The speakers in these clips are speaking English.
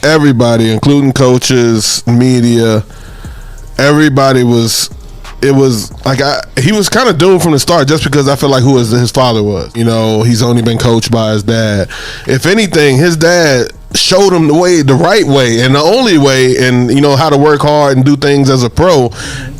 everybody, including coaches, media, everybody was. It was like he was kind of doomed from the start just because I feel like his father was. You know, he's only been coached by his dad. If anything, his dad showed him the right way and the only way, and you know how to work hard and do things as a pro.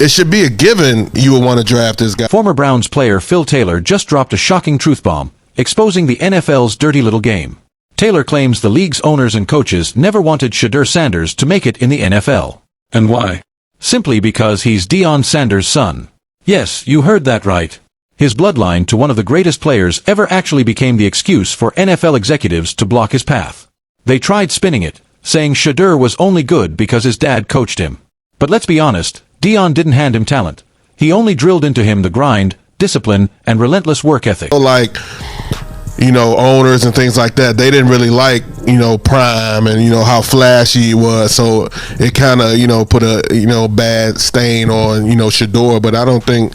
It should be a given you would want to draft this guy. Former Browns player Phil Taylor just dropped a shocking truth bomb, exposing the NFL's dirty little game. Taylor claims the league's owners and coaches never wanted Shedeur Sanders to make it in the NFL. And why? Simply because he's Deion Sanders' son. Yes, you heard that right. His bloodline to one of the greatest players ever actually became the excuse for NFL executives to block his path. They tried spinning it, saying Shedeur was only good because his dad coached him. But let's be honest, Deion didn't hand him talent. He only drilled into him the grind, discipline, and relentless work ethic. Like, you know, owners and things like that, they didn't really like, you know, Prime and, you know, how flashy he was. So it kind of, you know, put a, you know, bad stain on, you know, Shedeur. But I think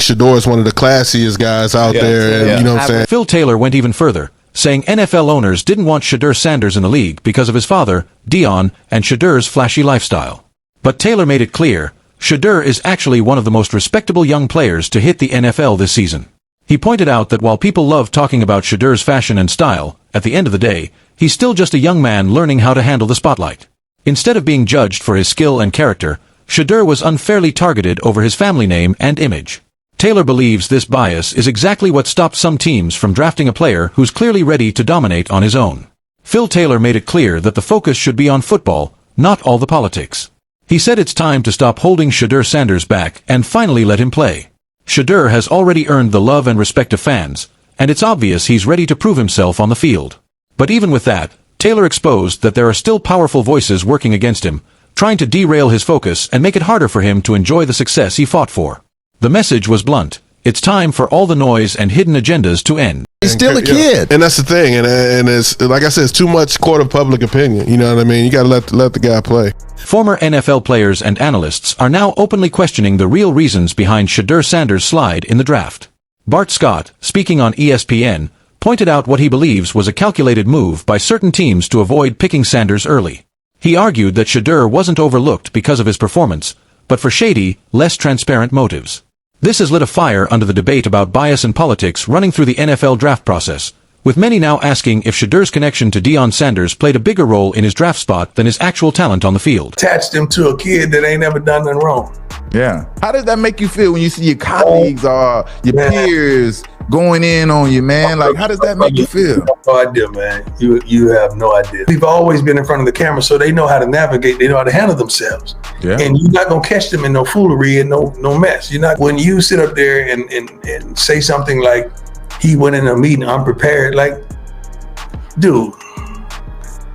Shedeur is one of the classiest guys out there. And, you know what I'm saying? Phil Taylor went even further, saying NFL owners didn't want Shedeur Sanders in the league because of his father, Deion, and Shedeur's flashy lifestyle. But Taylor made it clear, Shedeur is actually one of the most respectable young players to hit the NFL this season. He pointed out that while people love talking about Shedeur's fashion and style, at the end of the day, he's still just a young man learning how to handle the spotlight. Instead of being judged for his skill and character, Shedeur was unfairly targeted over his family name and image. Taylor believes this bias is exactly what stopped some teams from drafting a player who's clearly ready to dominate on his own. Phil Taylor made it clear that the focus should be on football, not all the politics. He said it's time to stop holding Shedeur Sanders back and finally let him play. Shedeur has already earned the love and respect of fans, and it's obvious he's ready to prove himself on the field. But even with that, Taylor exposed that there are still powerful voices working against him, trying to derail his focus and make it harder for him to enjoy the success he fought for. The message was blunt. It's time for all the noise and hidden agendas to end. He's still a kid. And that's the thing. And it's, like I said, it's too much court of public opinion. You know what I mean? You got to let the guy play. Former NFL players and analysts are now openly questioning the real reasons behind Shedeur Sanders' slide in the draft. Bart Scott, speaking on ESPN, pointed out what he believes was a calculated move by certain teams to avoid picking Sanders early. He argued that Shedeur wasn't overlooked because of his performance, but for shady, less transparent motives. This has lit a fire under the debate about bias and politics running through the NFL draft process, with many now asking if Shedeur's connection to Deion Sanders played a bigger role in his draft spot than his actual talent on the field. Attached him to a kid that ain't never done nothing wrong. Yeah. How does that make you feel when you see your colleagues or your peers going in on you, man? Like, how does that make you feel? No idea, man. You have no idea. We've always been in front of the camera, so they know how to navigate. They know how to handle themselves. Yeah. And you're not gonna catch them in no foolery and no mess. You're not. When you sit up there and say something like, he went in a meeting unprepared, like, dude,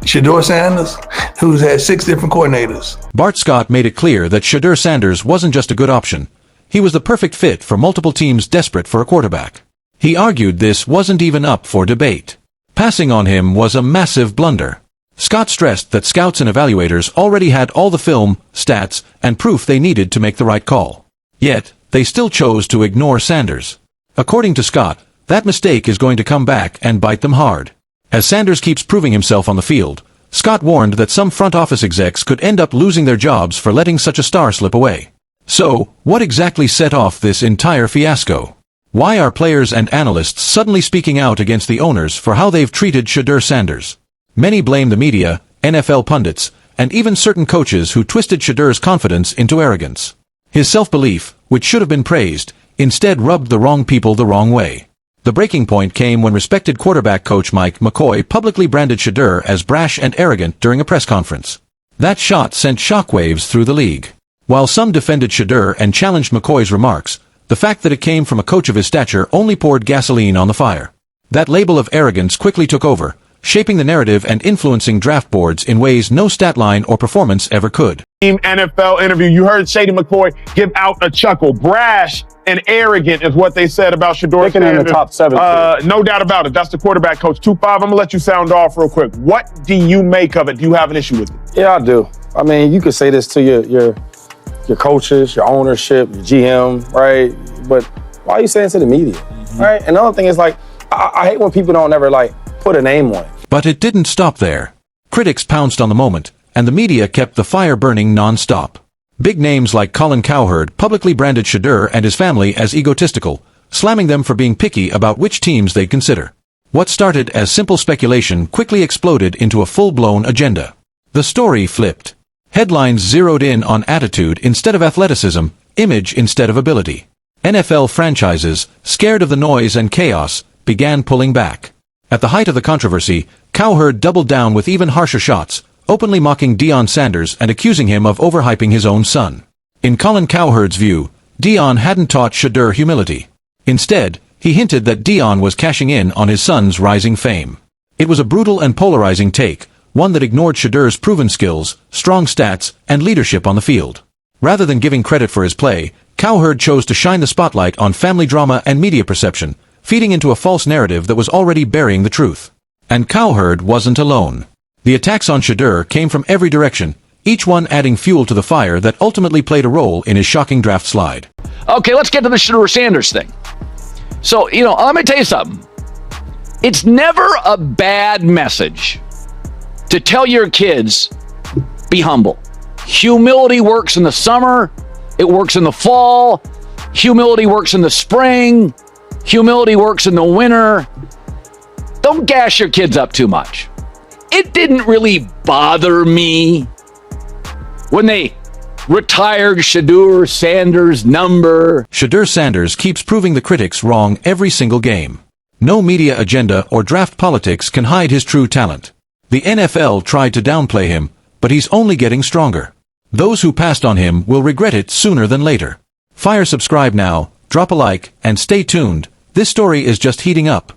Shedeur Sanders, who's had 6 different coordinators. Bart Scott made it clear that Shedeur Sanders wasn't just a good option. He was the perfect fit for multiple teams desperate for a quarterback. He argued this wasn't even up for debate. Passing on him was a massive blunder. Scott stressed that scouts and evaluators already had all the film, stats, and proof they needed to make the right call. Yet, they still chose to ignore Sanders. According to Scott, that mistake is going to come back and bite them hard. As Sanders keeps proving himself on the field, Scott warned that some front office execs could end up losing their jobs for letting such a star slip away. So, what exactly set off this entire fiasco? Why are players and analysts suddenly speaking out against the owners for how they've treated Shedeur Sanders? Many blame the media, NFL pundits, and even certain coaches who twisted Shedeur's confidence into arrogance. His self-belief, which should have been praised, instead rubbed the wrong people the wrong way. The breaking point came when respected quarterback coach Mike McCoy publicly branded Shedeur as brash and arrogant during a press conference. That shot sent shockwaves through the league. While some defended Shedeur and challenged McCoy's remarks, the fact that it came from a coach of his stature only poured gasoline on the fire. That label of arrogance quickly took over, shaping the narrative and influencing draft boards in ways no stat line or performance ever could. NFL interview, you heard Shady McCoy give out a chuckle. Brash and arrogant is what they said about Shedeur Sanders. In the top 7. No doubt about it. That's the quarterback coach. 2-5, I'm going to let you sound off real quick. What do you make of it? Do you have an issue with it? Yeah, I do. I mean, you could say this to your coaches, your ownership, your GM, right? But why are you saying it to the media, right? And the other thing is, like, I hate when people don't ever, like, put a name on it. But it didn't stop there. Critics pounced on the moment, and the media kept the fire burning non-stop. Big names like Colin Cowherd publicly branded Shedeur and his family as egotistical, slamming them for being picky about which teams they'd consider. What started as simple speculation quickly exploded into a full-blown agenda. The story flipped. Headlines zeroed in on attitude instead of athleticism, image instead of ability. NFL franchises, scared of the noise and chaos, began pulling back. At the height of the controversy, Cowherd doubled down with even harsher shots, openly mocking Shedeur Sanders and accusing him of overhyping his own son. In Colin Cowherd's view, Shedeur hadn't taught Shedeur humility. Instead, he hinted that Shedeur was cashing in on his son's rising fame. It was a brutal and polarizing take, one that ignored Shedeur's proven skills, strong stats, and leadership on the field. Rather than giving credit for his play, Cowherd chose to shine the spotlight on family drama and media perception, feeding into a false narrative that was already burying the truth. And Cowherd wasn't alone. The attacks on Shedeur came from every direction, each one adding fuel to the fire that ultimately played a role in his shocking draft slide. Okay, let's get to the Shedeur Sanders thing. So, let me tell you something. It's never a bad message to tell your kids, be humble. Humility works in the summer. It works in the fall. Humility works in the spring. Humility works in the winter. Don't gas your kids up too much. It didn't really bother me when they retired Shedeur Sanders' number. Shedeur Sanders keeps proving the critics wrong every single game. No media agenda or draft politics can hide his true talent. The NFL tried to downplay him, but he's only getting stronger. Those who passed on him will regret it sooner than later. Subscribe now, drop a like, and stay tuned. This story is just heating up.